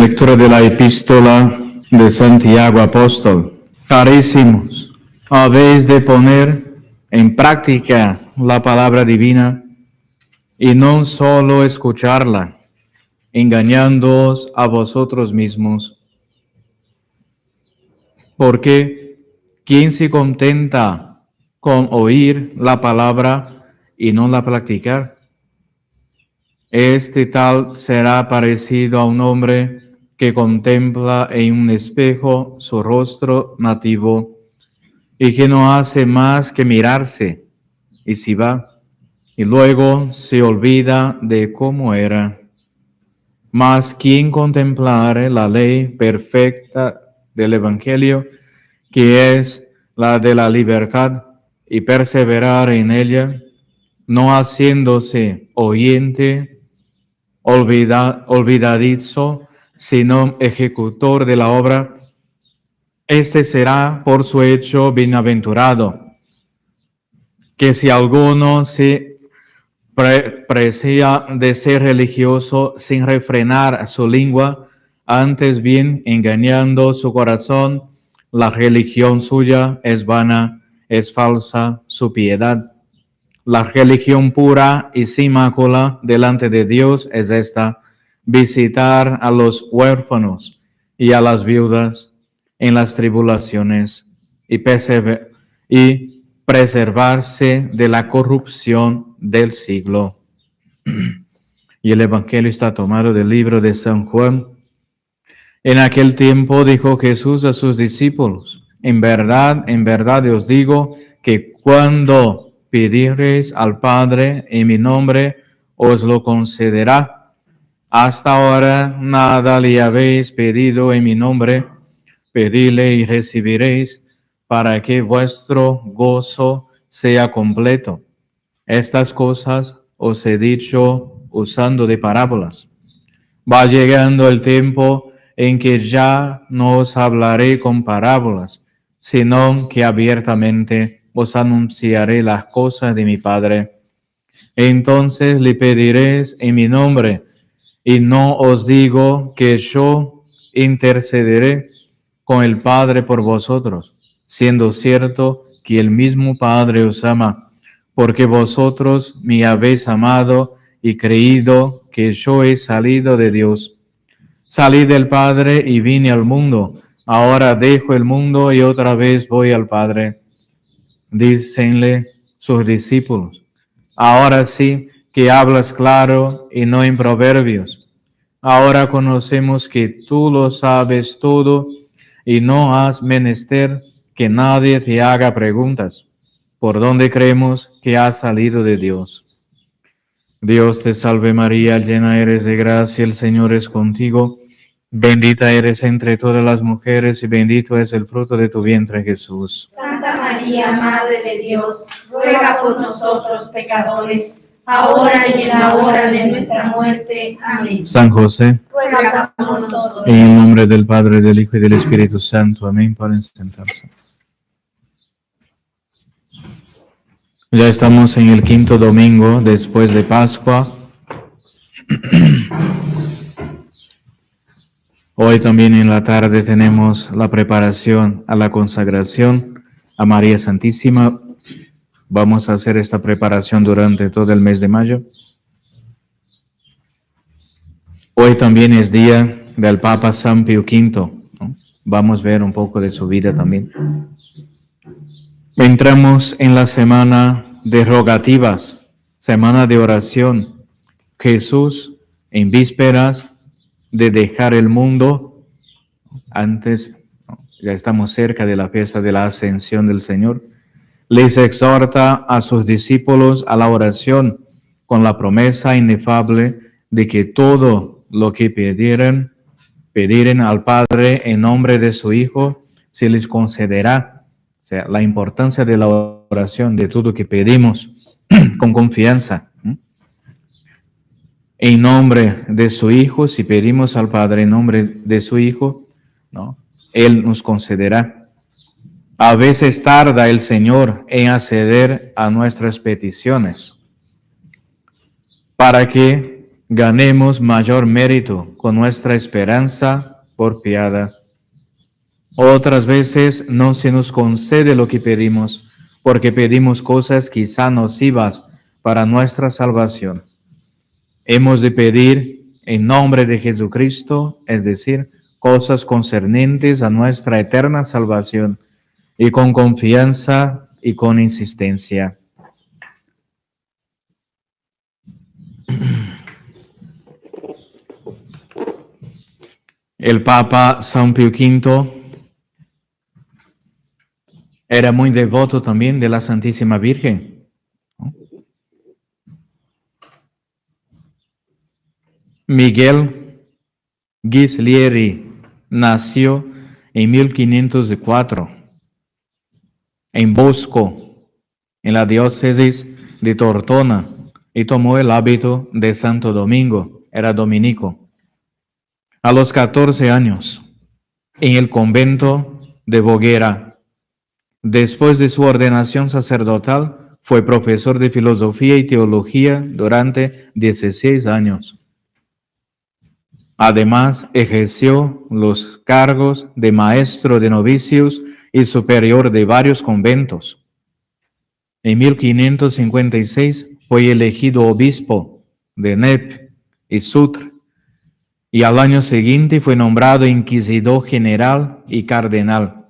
Lectura de la epístola de Santiago Apóstol. Carísimos, habéis de poner en práctica la palabra divina y no solo escucharla, engañándoos a vosotros mismos. Porque ¿quién se contenta con oír la palabra y no la practicar? Este tal será parecido a un hombre que contempla en un espejo su rostro nativo y que no hace más que mirarse y se va, y luego se olvida de cómo era. Mas quien contemplare la ley perfecta del Evangelio, que es la de la libertad, y perseverar en ella, no haciéndose oyente, olvidadizo, sino ejecutor de la obra, este será por su hecho bienaventurado. Que si alguno se precia de ser religioso sin refrenar su lengua, antes bien engañando su corazón, la religión suya es vana, es falsa su piedad. La religión pura y sin mácula delante de Dios es esta: visitar a los huérfanos y a las viudas en las tribulaciones y preservarse de la corrupción del siglo. Y el Evangelio está tomado del libro de San Juan. En aquel tiempo dijo Jesús a sus discípulos: en verdad os digo que cuando pidiereis al Padre en mi nombre, os lo concederá. Hasta ahora nada le habéis pedido en mi nombre. Pedidle y recibiréis, para que vuestro gozo sea completo. Estas cosas os he dicho usando de parábolas. Va llegando el tiempo en que ya no os hablaré con parábolas, sino que abiertamente os anunciaré las cosas de mi Padre. Entonces le pediréis en mi nombre, y no os digo que yo intercederé con el Padre por vosotros, siendo cierto que el mismo Padre os ama, porque vosotros me habéis amado y creído que yo he salido de Dios. Salí del Padre y vine al mundo. Ahora dejo el mundo y otra vez voy al Padre. Dícenle sus discípulos: ahora sí que hablas claro y no en proverbios. Ahora conocemos que tú lo sabes todo y no has menester que nadie te haga preguntas. ¿Por dónde creemos que has salido de Dios? Dios te salve María, llena eres de gracia, el Señor es contigo. Bendita eres entre todas las mujeres y bendito es el fruto de tu vientre, Jesús. Santa María, Madre de Dios, ruega por nosotros pecadores, ahora y en la hora de nuestra muerte. Amén. San José, ruega por nosotros. en el nombre del Padre, del Hijo y del Espíritu Santo. Amén. Pueden sentarse. Ya estamos en el quinto domingo después de Pascua. Hoy también en la tarde tenemos la preparación a la consagración a María Santísima. Vamos a hacer esta preparación durante todo el mes de mayo. Hoy también es día del Papa San Pío V, ¿no? Vamos a ver un poco de su vida también. Entramos en la semana de rogativas, semana de oración. Jesús, en vísperas de dejar el mundo, antes, ya estamos cerca de la fiesta de la Ascensión del Señor, les exhorta a sus discípulos a la oración con la promesa inefable de que todo lo que pidieren al Padre en nombre de su Hijo, se les concederá. O sea, la importancia de la oración, de todo que pedimos con confianza. En nombre de su Hijo, si pedimos al Padre en nombre de su Hijo, ¿no?, Él nos concederá. A veces tarda el Señor en acceder a nuestras peticiones, para que ganemos mayor mérito con nuestra esperanza porfiada. Otras veces no se nos concede lo que pedimos, porque pedimos cosas quizá nocivas para nuestra salvación. Hemos de pedir en nombre de Jesucristo, es decir, cosas concernientes a nuestra eterna salvación, y con confianza y con insistencia. El Papa San Pío V era muy devoto también de la Santísima Virgen, ¿no? Miguel Ghislieri nació en 1504 en Bosco, en la diócesis de Tortona, y tomó el hábito de Santo Domingo, era dominico. A los 14 años, en el convento de Boguera. Después de su ordenación sacerdotal, fue profesor de filosofía y teología durante 16 años. Además, ejerció los cargos de maestro de novicios y superior de varios conventos. En 1556 fue elegido obispo de Nep y Sutr, y al año siguiente fue nombrado inquisidor general y cardenal.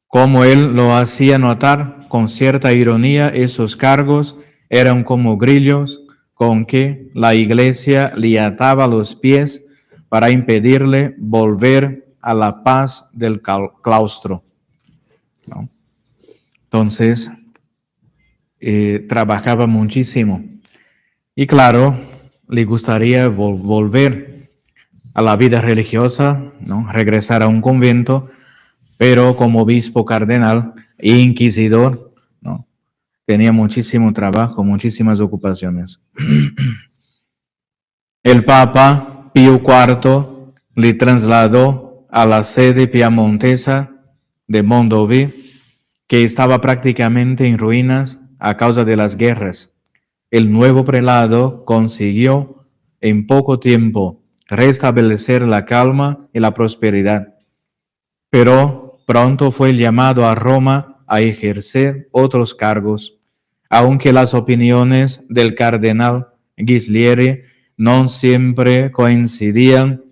Como él lo hacía notar con cierta ironía, esos cargos eran como grillos con que la Iglesia le ataba los pies para impedirle volver a la paz del claustro, ¿no? Entonces, trabajaba muchísimo. Y claro, le gustaría volver a la vida religiosa, ¿no? Regresar a un convento, pero como obispo cardenal e inquisidor, ¿no? Tenía muchísimo trabajo, muchísimas ocupaciones. El Papa Pío IV le trasladó a la sede piamontesa de Mondovì, que estaba prácticamente en ruinas a causa de las guerras. El nuevo prelado consiguió en poco tiempo restablecer la calma y la prosperidad, pero pronto fue llamado a Roma a ejercer otros cargos, aunque las opiniones del cardenal Ghislieri no siempre coincidían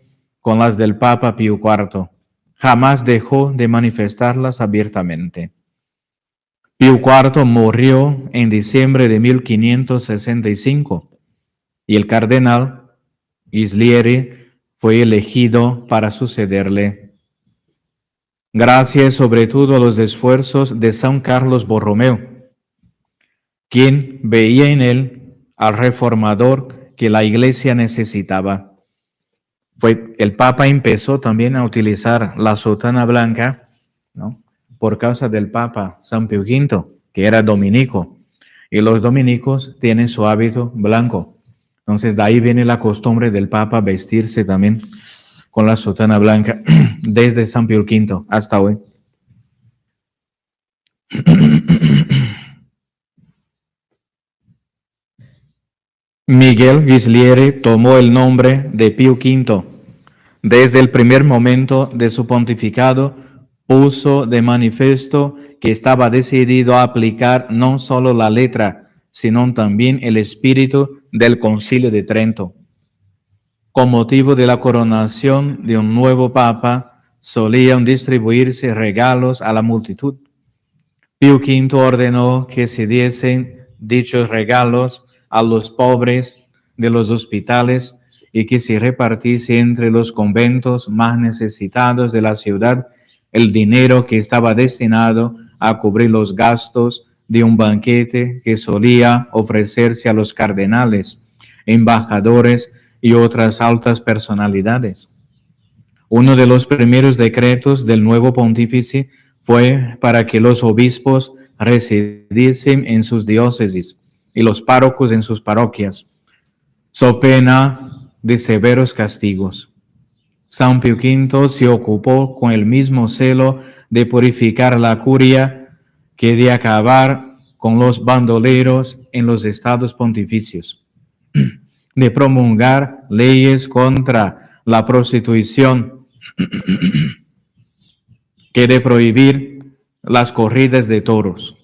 con las del Papa Pío IV. Jamás dejó de manifestarlas abiertamente. Pío IV murió en diciembre de 1565 y el cardenal Ghislieri fue elegido para sucederle. Gracias sobre todo a los esfuerzos de San Carlos Borromeo, quien veía en él al reformador que la Iglesia necesitaba. El Papa empezó también a utilizar la sotana blanca, ¿no? Por causa del Papa San Pío V, que era dominico, y los dominicos tienen su hábito blanco. Entonces, de ahí viene la costumbre del Papa vestirse también con la sotana blanca desde San Pío V hasta hoy. Miguel Ghislieri tomó el nombre de Pío V. Desde el primer momento de su pontificado, puso de manifiesto que estaba decidido a aplicar no solo la letra, sino también el espíritu del Concilio de Trento. Con motivo de la coronación de un nuevo papa, solían distribuirse regalos a la multitud. Pío V ordenó que se diesen dichos regalos a los pobres de los hospitales y que se repartiese entre los conventos más necesitados de la ciudad el dinero que estaba destinado a cubrir los gastos de un banquete que solía ofrecerse a los cardenales, embajadores y otras altas personalidades. Uno de los primeros decretos del nuevo pontífice fue para que los obispos residiesen en sus diócesis y los párrocos en sus parroquias, so pena de severos castigos. San Pío V se ocupó con el mismo celo de purificar la curia que de acabar con los bandoleros en los estados pontificios. de promulgar leyes contra la prostitución que de prohibir las corridas de toros.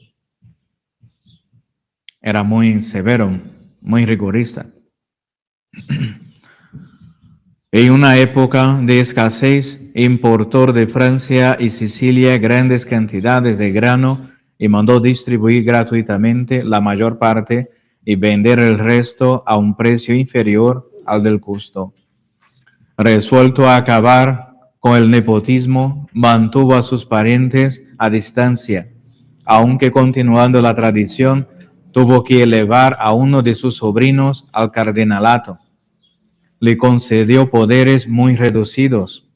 Era muy severo, muy rigorista. En una época de escasez, importó de Francia y Sicilia grandes cantidades de grano y mandó distribuir gratuitamente la mayor parte y vender el resto a un precio inferior al del costo. Resuelto a acabar con el nepotismo, mantuvo a sus parientes a distancia, aunque continuando la tradición, tuvo que elevar a uno de sus sobrinos al cardenalato. Le concedió poderes muy reducidos.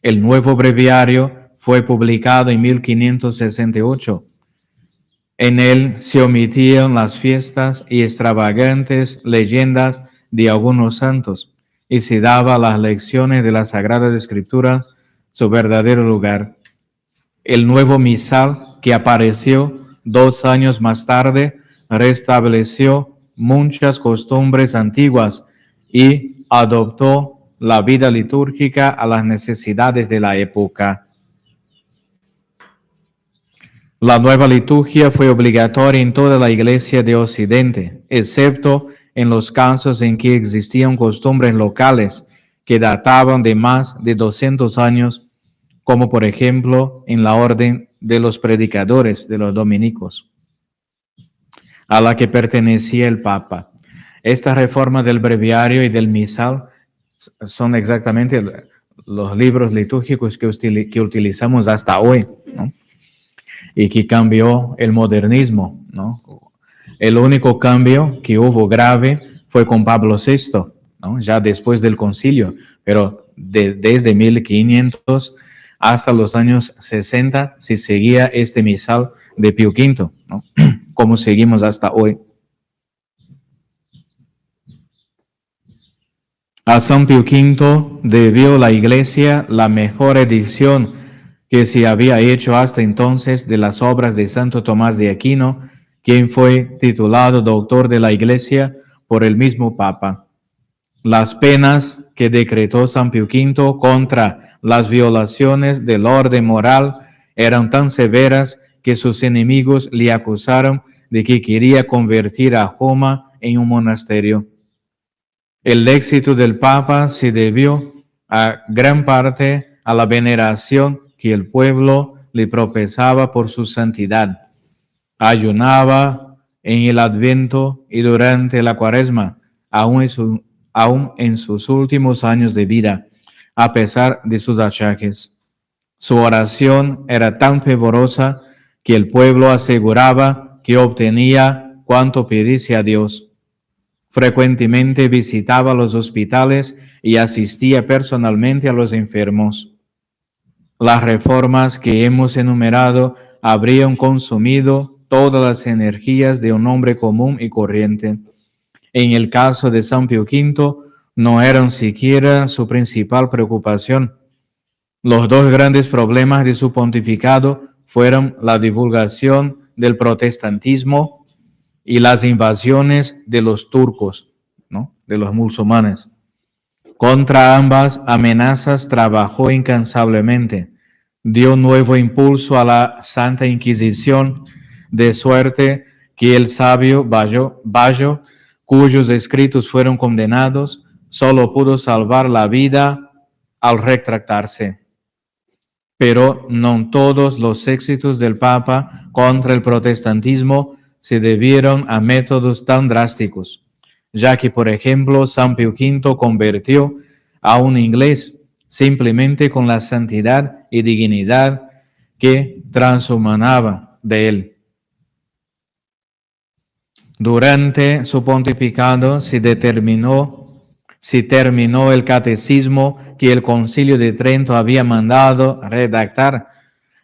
El nuevo breviario fue publicado en 1568. En él se omitían las fiestas y extravagantes leyendas de algunos santos y se daba las lecciones de las Sagradas Escrituras su verdadero lugar. El nuevo misal que apareció 2 años más tarde restableció muchas costumbres antiguas y adoptó la vida litúrgica a las necesidades de la época. La nueva liturgia fue obligatoria en toda la Iglesia de Occidente, excepto en los casos en que existían costumbres locales que databan de más de 200 años, como por ejemplo en la orden de los predicadores de los dominicos, a la que pertenecía el Papa. Esta reforma del breviario y del misal son exactamente los libros litúrgicos que utilizamos hasta hoy, ¿no? Y que cambió el modernismo, ¿no? El único cambio que hubo grave fue con Pablo VI, ¿no? Ya después del concilio, pero desde 1500 hasta los años 60 se seguía este misal de Pío V, ¿no? Como seguimos hasta hoy. A San Pío V debió la Iglesia la mejor edición que se había hecho hasta entonces de las obras de Santo Tomás de Aquino, quien fue titulado doctor de la Iglesia por el mismo Papa. Las penas que decretó San Pío V contra las violaciones del orden moral eran tan severas que sus enemigos le acusaron de que quería convertir a Roma en un monasterio. El éxito del Papa se debió a gran parte a la veneración que el pueblo le profesaba por su santidad. Ayunaba en el Adviento y durante la Cuaresma, aún en sus últimos años de vida, a pesar de sus achaques. Su oración era tan fervorosa que el pueblo aseguraba que obtenía cuanto pidiese a Dios. Frecuentemente visitaba los hospitales y asistía personalmente a los enfermos. Las reformas que hemos enumerado habrían consumido todas las energías de un hombre común y corriente. En el caso de San Pío V, no eran siquiera su principal preocupación. Los dos grandes problemas de su pontificado fueron la divulgación del protestantismo y las invasiones de los turcos, ¿no? De los musulmanes. Contra ambas amenazas trabajó incansablemente. Dio nuevo impulso a la Santa Inquisición, de suerte que el sabio Bayo, cuyos escritos fueron condenados, solo pudo salvar la vida al retractarse. Pero no todos los éxitos del Papa contra el protestantismo se debieron a métodos tan drásticos, ya que, por ejemplo, San Pío V convirtió a un inglés simplemente con la santidad y dignidad que transhumanaba de él. Durante su pontificado se terminó el catecismo que el Concilio de Trento había mandado redactar,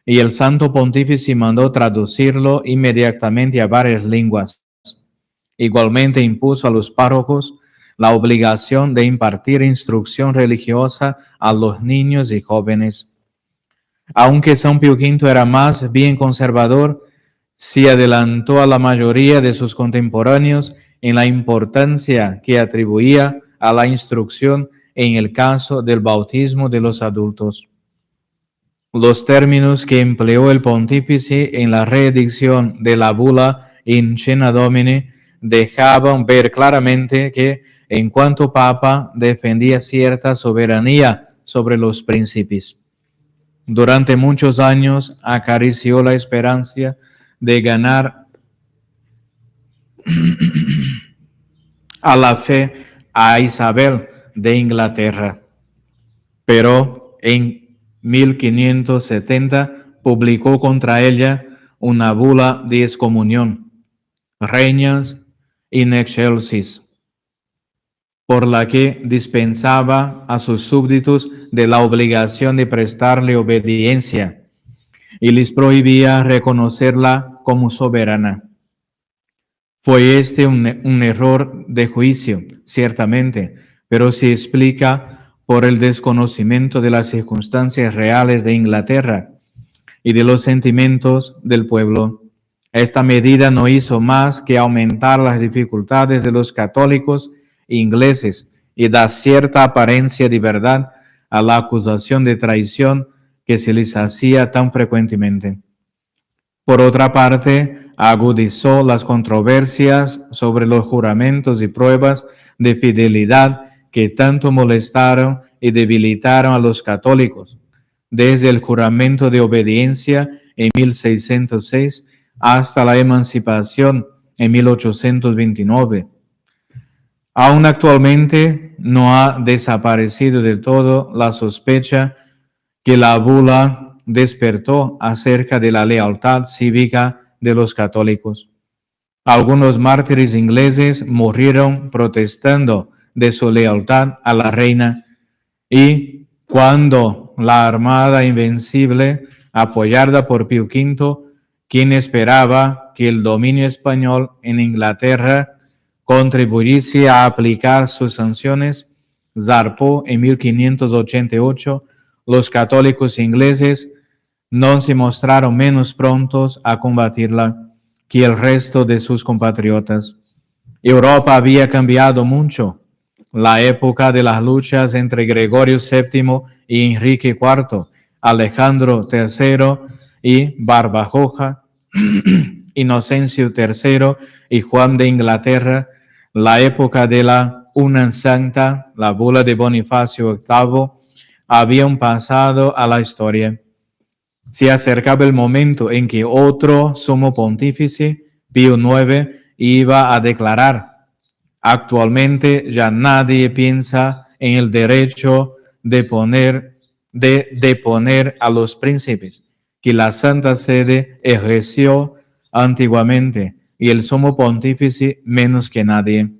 y el Santo Pontífice mandó traducirlo inmediatamente a varias lenguas. Igualmente impuso a los párrocos la obligación de impartir instrucción religiosa a los niños y jóvenes. Aunque San Pío V era más bien conservador, se adelantó a la mayoría de sus contemporáneos en la importancia que atribuía a la instrucción en el caso del bautismo de los adultos. Los términos que empleó el pontífice en la reedicción de la bula In Cena Domini dejaban ver claramente que, en cuanto papa, defendía cierta soberanía sobre los príncipes. Durante muchos años acarició la esperanza de ganar a la fe a Isabel de Inglaterra, pero en 1570 publicó contra ella una bula de excomunión, Regnas in Excelsis, por la que dispensaba a sus súbditos de la obligación de prestarle obediencia y les prohibía reconocerla como soberana. Fue este un error de juicio, ciertamente, pero se explica por el desconocimiento de las circunstancias reales de Inglaterra y de los sentimientos del pueblo. Esta medida no hizo más que aumentar las dificultades de los católicos ingleses y da cierta apariencia de verdad a la acusación de traición que se les hacía tan frecuentemente. Por otra parte, agudizó las controversias sobre los juramentos y pruebas de fidelidad que tanto molestaron y debilitaron a los católicos, desde el juramento de obediencia en 1606 hasta la emancipación en 1829. Aún actualmente no ha desaparecido del todo la sospecha que la bula despertó acerca de la lealtad cívica de los católicos. Algunos mártires ingleses murieron protestando de su lealtad a la reina, y cuando la Armada Invencible, apoyada por Pío V, quien esperaba que el dominio español en Inglaterra contribuyese a aplicar sus sanciones, zarpó en 1588, los católicos ingleses no se mostraron menos prontos a combatirla que el resto de sus compatriotas. Europa había cambiado mucho. La época de las luchas entre Gregorio VII y Enrique IV, Alejandro III y Barbaroja, Inocencio III y Juan de Inglaterra, la época de la Una Santa, la bula de Bonifacio VIII, habían pasado a la historia. Se acercaba el momento en que otro sumo pontífice, Pío IX, iba a declarar: actualmente ya nadie piensa en el derecho de deponer a los príncipes, que la Santa Sede ejerció antiguamente, y el sumo pontífice menos que nadie.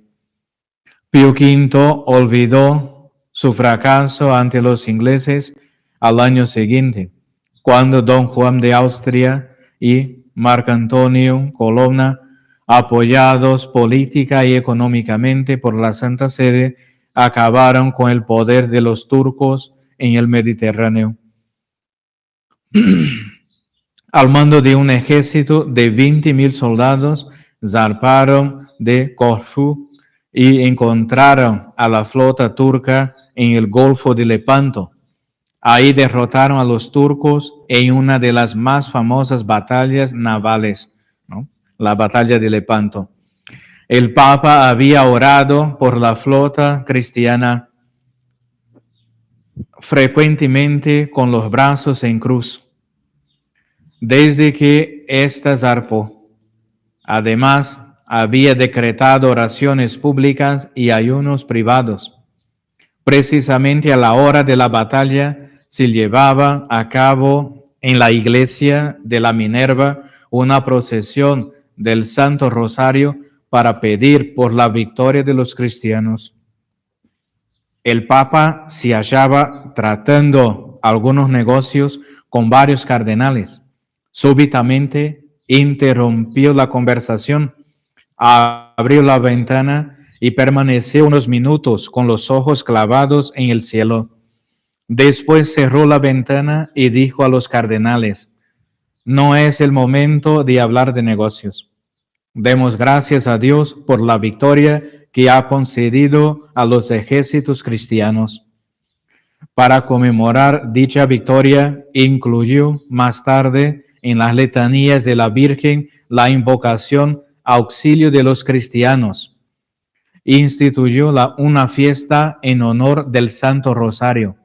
Pío V olvidó su fracaso ante los ingleses al año siguiente, cuando don Juan de Austria y Marco Antonio Colonna, apoyados política y económicamente por la Santa Sede, acabaron con el poder de los turcos en el Mediterráneo. Al mando de un ejército de 20.000 soldados, zarparon de Corfú y encontraron a la flota turca en el Golfo de Lepanto. Ahí derrotaron a los turcos en una de las más famosas batallas navales, ¿no? La batalla de Lepanto. El Papa había orado por la flota cristiana frecuentemente con los brazos en cruz, desde que ésta zarpó. Además, había decretado oraciones públicas y ayunos privados. Precisamente a la hora de la batalla se llevaba a cabo en la iglesia de la Minerva una procesión del Santo Rosario para pedir por la victoria de los cristianos. El Papa se hallaba tratando algunos negocios con varios cardenales. Súbitamente interrumpió la conversación, abrió la ventana y permaneció unos minutos con los ojos clavados en el cielo. Después cerró la ventana y dijo a los cardenales: no es el momento de hablar de negocios. Demos gracias a Dios por la victoria que ha concedido a los ejércitos cristianos. Para conmemorar dicha victoria, incluyó más tarde en las letanías de la Virgen la invocación Auxilio de los cristianos. Instituyó una fiesta en honor del Santo Rosario.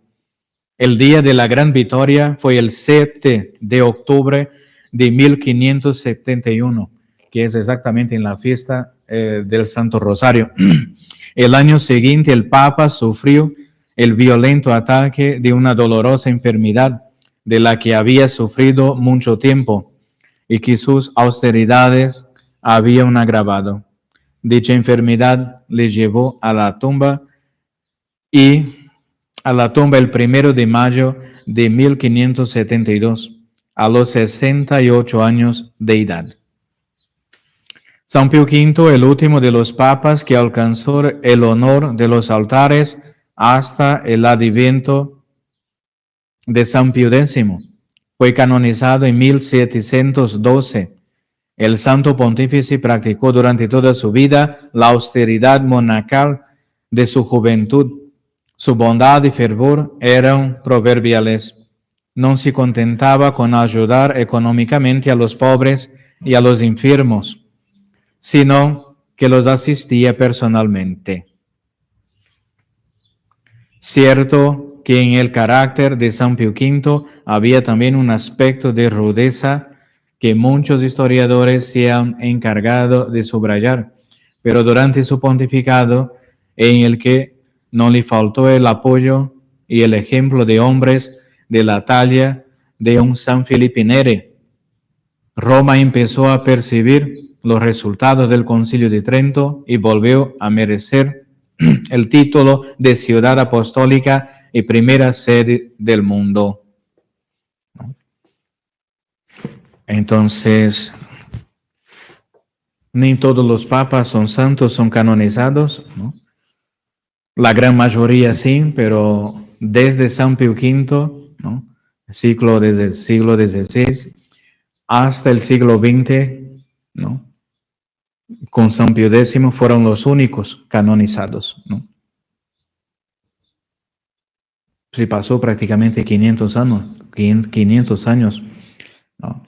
El día de la gran victoria fue el 7 de octubre de 1571, que es exactamente en la fiesta del Santo Rosario. El año siguiente el Papa sufrió el violento ataque de una dolorosa enfermedad de la que había sufrido mucho tiempo y que sus austeridades habían agravado. Dicha enfermedad le llevó a la tumba el 1 de mayo de 1572, a los 68 años de edad. San Pío V, el último de los papas que alcanzó el honor de los altares hasta el adviento de San Pío X, fue canonizado en 1712. El santo pontífice practicó durante toda su vida la austeridad monacal de su juventud. Su bondad y fervor eran proverbiales. No se contentaba con ayudar económicamente a los pobres y a los enfermos, sino que los asistía personalmente. Cierto que en el carácter de San Pío V había también un aspecto de rudeza que muchos historiadores se han encargado de subrayar, pero durante su pontificado, en el que no le faltó el apoyo y el ejemplo de hombres de la talla de un San Felipe Neri, Roma empezó a percibir los resultados del Concilio de Trento y volvió a merecer el título de ciudad apostólica y primera sede del mundo. Entonces, ni todos los papas son santos, son canonizados, ¿no? La gran mayoría sí, pero desde San Pío V, ¿no? Desde el siglo XVI hasta el siglo XX, ¿no? Con San Pío X fueron los únicos canonizados, ¿no? Se pasó prácticamente 500 años, ¿no?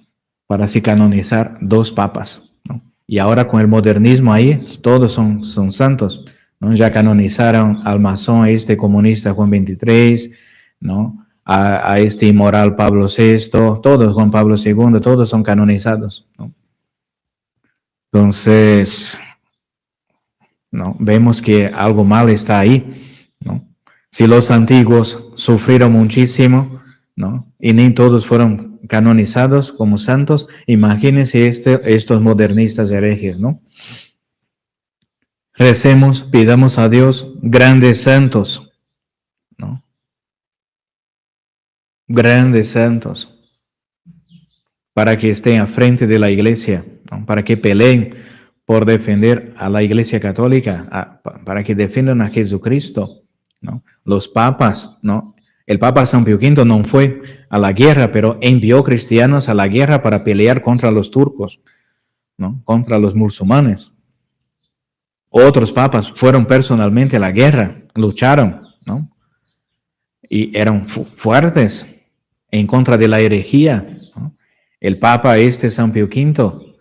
Para así canonizar 2 papas, ¿no? Y ahora con el modernismo ahí, todos son santos, ¿no? Ya canonizaron al masón, a este comunista Juan XXIII, ¿no? A este inmoral Pablo VI, todos, Juan Pablo II, todos son canonizados, ¿no? Entonces, ¿no? Vemos que algo mal está ahí, ¿no? Si los antiguos sufrieron muchísimo, ¿no? Y ni todos fueron canonizados como santos, imagínense estos modernistas herejes, ¿no? Recemos, pidamos a Dios grandes santos, ¿no? Grandes santos, para que estén a frente de la iglesia, ¿no? Para que peleen por defender a la iglesia católica, para que defiendan a Jesucristo, ¿no? Los papas, ¿no? El Papa San Pío V no fue a la guerra, pero envió cristianos a la guerra para pelear contra los turcos, ¿no? Contra los musulmanes. Otros papas fueron personalmente a la guerra, lucharon, ¿no? Y eran fuertes en contra de la herejía, ¿no? El Papa San Pío V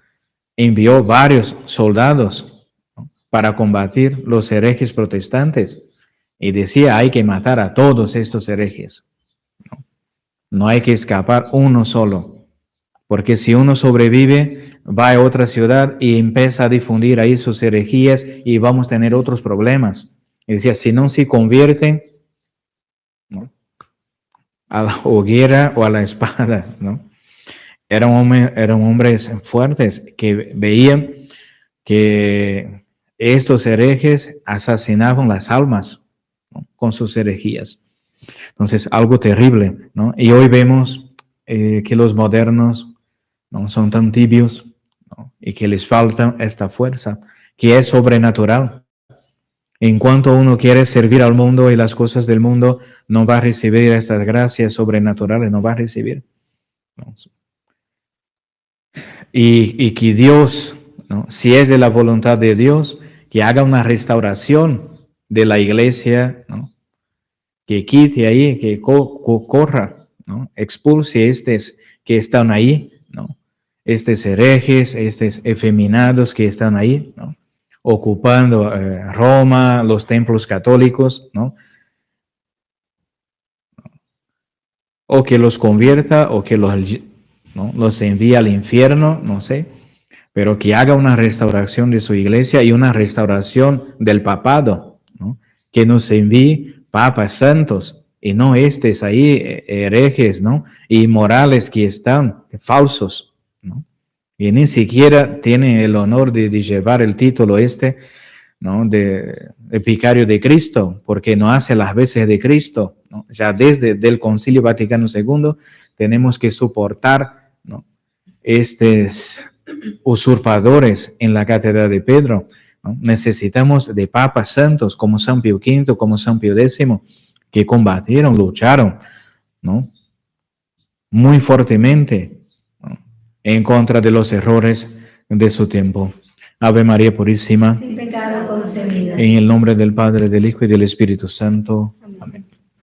envió varios soldados, ¿no? Para combatir los herejes protestantes y decía hay que matar a todos estos herejes, ¿no? No hay que escapar uno solo, porque si uno sobrevive, va a otra ciudad y empieza a difundir ahí sus herejías y vamos a tener otros problemas. Y decía, si no se convierten, ¿no? A la hoguera o a la espada, ¿no? Eran hombres fuertes que veían que estos herejes asesinaban las almas, ¿no? Con sus herejías. Entonces, algo terrible, ¿no? Y hoy vemos que los modernos no son tan tibios, ¿no? Y que les falta esta fuerza, que es sobrenatural. En cuanto uno quiere servir al mundo y las cosas del mundo, no va a recibir estas gracias sobrenaturales, no va a recibir, ¿no? Y que Dios, ¿no? Si es de la voluntad de Dios, que haga una restauración de la iglesia, ¿no? Que quite ahí, que corra, ¿no? Expulse estos que están ahí, ¿no? Estos herejes, estos efeminados que están ahí, ¿no? Ocupando Roma, los templos católicos, ¿no? O que los convierta o que ¿no? Los envíe al infierno, no sé, pero que haga una restauración de su iglesia y una restauración del papado, ¿no? Que nos envíe papas santos y no estos ahí herejes, ¿no? Y morales que están falsos, ¿no? Y ni siquiera tienen el honor de llevar el título ¿no? De vicario de Cristo, porque no hace las veces de Cristo, ¿no? Ya desde el Concilio Vaticano II tenemos que soportar, ¿no? Estos usurpadores en la cátedra de Pedro, ¿no? Necesitamos de papas santos como San Pío V, como San Pío X, que combatieron, lucharon, ¿no? Muy fuertemente, ¿no? En contra de los errores de su tiempo. Ave María Purísima, sin pecado concebida. en el nombre del Padre, del Hijo y del Espíritu Santo.